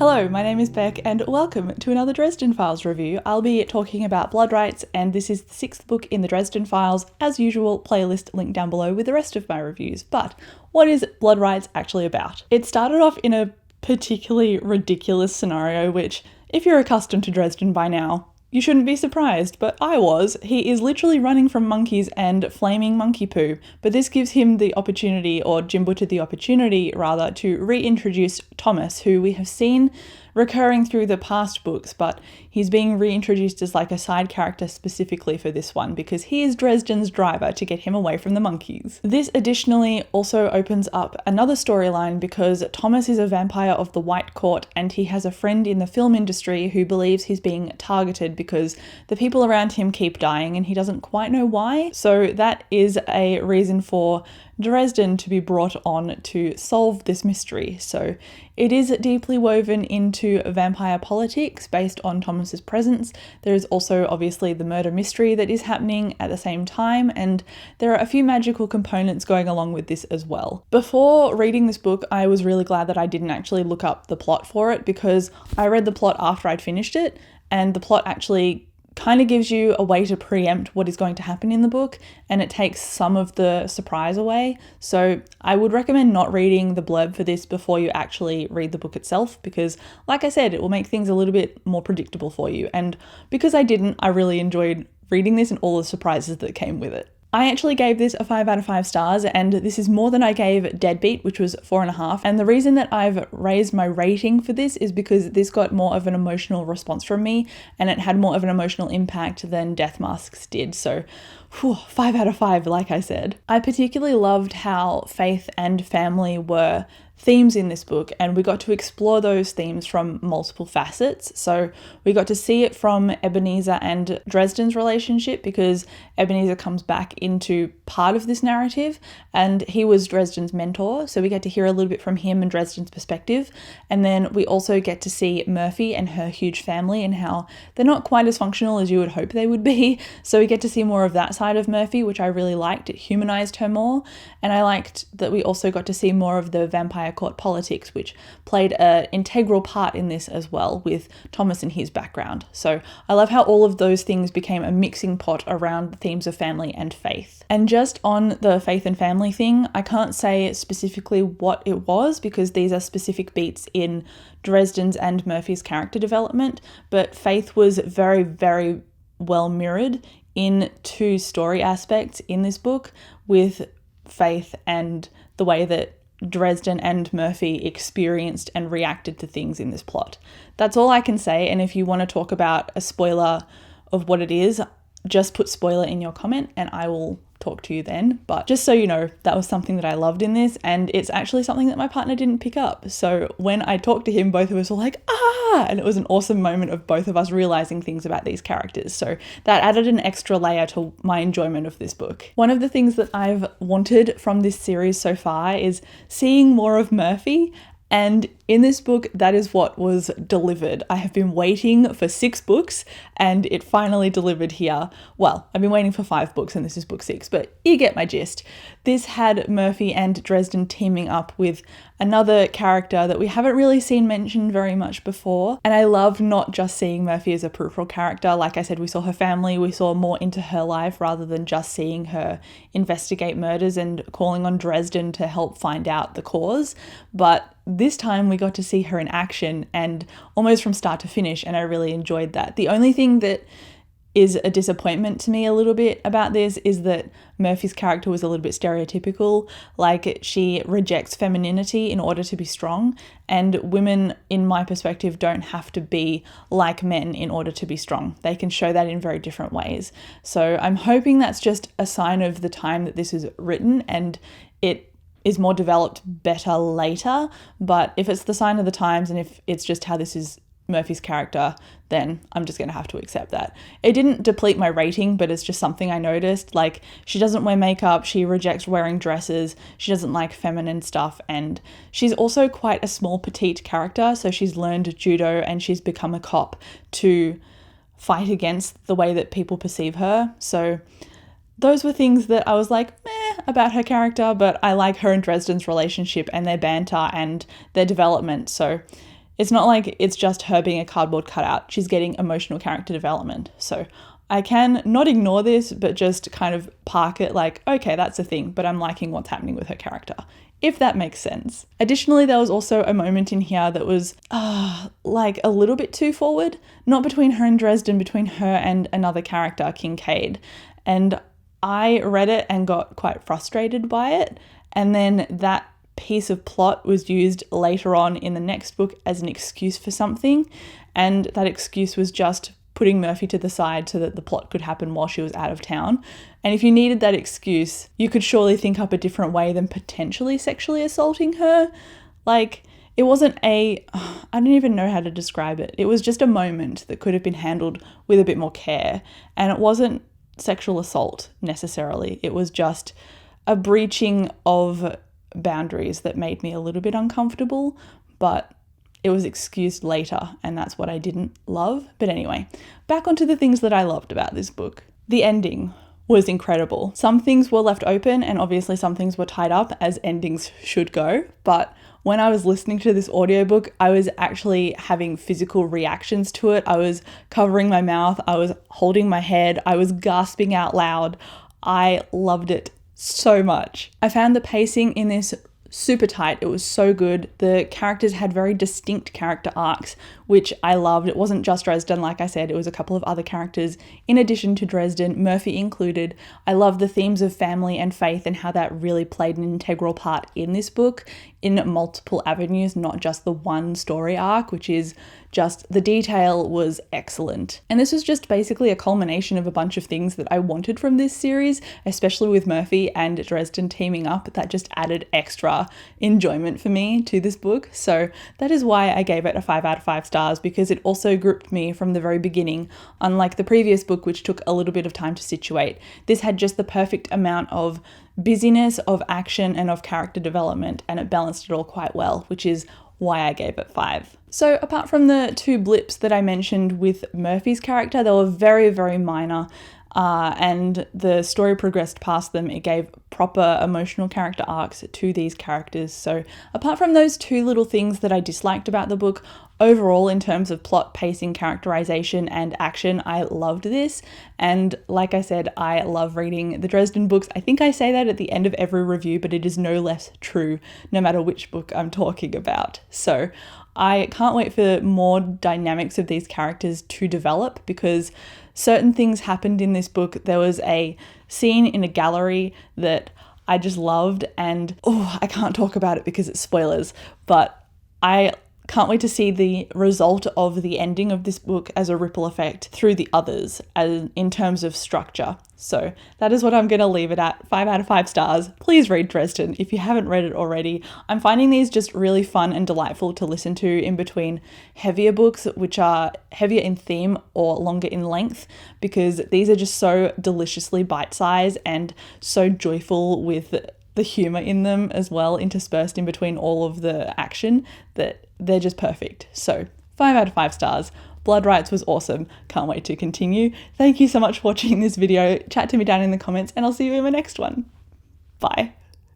Hello, my name is Beck and welcome to another Dresden Files review. I'll be talking about Blood Rites and this is the 6th book in the Dresden Files. As usual, playlist linked down below with the rest of my reviews. But what is Blood Rites actually about? It started off in a particularly ridiculous scenario which, if you're accustomed to Dresden by now, you shouldn't be surprised, but I was. He is literally running from monkeys and flaming monkey poo, but this gives him the opportunity, or Jim Butcher the opportunity rather, to reintroduce Thomas, who we have seen recurring through the past books, but he's being reintroduced as like a side character specifically for this one because he is Dresden's driver to get him away from the monkeys. This additionally also opens up another storyline because Thomas is a vampire of the White Court and he has a friend in the film industry who believes he's being targeted because the people around him keep dying and he doesn't quite know why. So that is a reason for Dresden to be brought on to solve this mystery. So it is deeply woven into vampire politics based on Thomas's presence. There is also obviously the murder mystery that is happening at the same time, and there are a few magical components going along with this as well. Before reading this book, I was really glad that I didn't actually look up the plot for it because I read the plot after I'd finished it, and the plot actually kind of gives you a way to preempt what is going to happen in the book, and it takes some of the surprise away. So I would recommend not reading the blurb for this before you actually read the book itself because, like I said, it will make things a little bit more predictable for you. And because I didn't, I really enjoyed reading this and all the surprises that came with it. I actually gave this a 5 out of 5 stars, and this is more than I gave Deadbeat, which was 4.5. And the reason that I've raised my rating for this is because this got more of an emotional response from me, and it had more of an emotional impact than Death Masks did. So, 5 out of 5, like I said. I particularly loved how faith and family were themes in this book, and we got to explore those themes from multiple facets. So we got to see it from Ebenezer and Dresden's relationship because Ebenezer comes back into part of this narrative and he was Dresden's mentor, so we get to hear a little bit from him and Dresden's perspective. And then we also get to see Murphy and her huge family and how they're not quite as functional as you would hope they would be, so we get to see more of that side of Murphy, which I really liked. It humanized her more, and I liked that we also got to see more of the vampire court politics, which played an integral part in this as well with Thomas and his background. So I love how all of those things became a mixing pot around the themes of family and faith. And just on the faith and family thing, I can't say specifically what it was because these are specific beats in Dresden's and Murphy's character development, but faith was very, very well mirrored in two story aspects in this book, with faith and the way that Dresden and Murphy experienced and reacted to things in this plot. That's all I can say, and if you want to talk about a spoiler of what it is, just put spoiler in your comment and I will talk to you then. But just so you know, that was something that I loved in this, and it's actually something that my partner didn't pick up. So when I talked to him, both of us were like, and it was an awesome moment of both of us realizing things about these characters. So that added an extra layer to my enjoyment of this book. One of the things that I've wanted from this series so far is seeing more of Murphy. And in this book, that is what was delivered. I have been waiting for 6 books and it finally delivered here. Well, I've been waiting for 5 books and this is book 6, but you get my gist. This had Murphy and Dresden teaming up with another character that we haven't really seen mentioned very much before. And I loved not just seeing Murphy as a peripheral character. Like I said, we saw her family, we saw more into her life rather than just seeing her investigate murders and calling on Dresden to help find out the cause. But this time we got to see her in action and almost from start to finish, and I really enjoyed that. The only thing that is a disappointment to me a little bit about this is that Murphy's character was a little bit stereotypical. Like, she rejects femininity in order to be strong, and women, in my perspective, don't have to be like men in order to be strong. They can show that in very different ways. So I'm hoping that's just a sign of the time that this is written and it is more developed better later. But if it's the sign of the times and if it's just how this is Murphy's character, then I'm just going to have to accept that. It didn't deplete my rating, but it's just something I noticed. Like, she doesn't wear makeup, she rejects wearing dresses, she doesn't like feminine stuff, and she's also quite a small petite character, so she's learned judo and she's become a cop to fight against the way that people perceive her. So those were things that I was like, meh, about her character, but I like her and Dresden's relationship and their banter and their development. So It's not like it's just her being a cardboard cutout. She's getting emotional character development. So I can not ignore this, but just kind of park it like, okay, that's a thing, but I'm liking what's happening with her character, if that makes sense. Additionally, there was also a moment in here that was like a little bit too forward, not between her and Dresden, between her and another character, Kincaid. And I read it and got quite frustrated by it. And then that piece of plot was used later on in the next book as an excuse for something. And that excuse was just putting Murphy to the side so that the plot could happen while she was out of town. And if you needed that excuse, you could surely think up a different way than potentially sexually assaulting her. Like, it wasn't I don't even know how to describe it. It was just a moment that could have been handled with a bit more care. And it wasn't sexual assault necessarily. It was just a breaching of boundaries that made me a little bit uncomfortable, but it was excused later, and that's what I didn't love. But anyway, back onto the things that I loved about this book. The ending was incredible. Some things were left open, and obviously some things were tied up, as endings should go. But when I was listening to this audiobook, I was actually having physical reactions to it. I was covering my mouth, I was holding my head, I was gasping out loud. I loved it so much. I found the pacing in this super tight. It was so good. The characters had very distinct character arcs, which I loved. It wasn't just Dresden, like I said, it was a couple of other characters in addition to Dresden, Murphy included. I love the themes of family and faith and how that really played an integral part in this book in multiple avenues, not just the one story arc, which is just the detail was excellent. And this was just basically a culmination of a bunch of things that I wanted from this series, especially with Murphy and Dresden teaming up. That just added extra enjoyment for me to this book. So that is why I gave it a 5 out of 5 stars, because it also gripped me from the very beginning. Unlike the previous book, which took a little bit of time to situate, this had just the perfect amount of busyness, of action, and of character development, and it balanced it all quite well, which is why I gave it 5. So apart from the 2 blips that I mentioned with Murphy's character, they were very, very minor, and the story progressed past them. It gave proper emotional character arcs to these characters. So apart from those 2 little things that I disliked about the book, overall, in terms of plot, pacing, characterization, and action, I loved this. And like I said, I love reading the Dresden books. I think I say that at the end of every review, but it is no less true no matter which book I'm talking about. So I can't wait for more dynamics of these characters to develop, because certain things happened in this book. There was a scene in a gallery that I just loved, and I can't talk about it because it's spoilers, but I can't wait to see the result of the ending of this book as a ripple effect through the others, as in terms of structure. So that is what I'm going to leave it at, 5 out of 5 stars. Please read Dresden if you haven't read it already. I'm finding these just really fun and delightful to listen to in between heavier books, which are heavier in theme or longer in length, because these are just so deliciously bite-sized and so joyful with the humor in them as well, interspersed in between all of the action, that they're just perfect. So 5 out of 5 stars. Blood Rites was awesome. Can't wait to continue. Thank you so much for watching this video. Chat to me down in the comments, and I'll see you in my next one. Bye.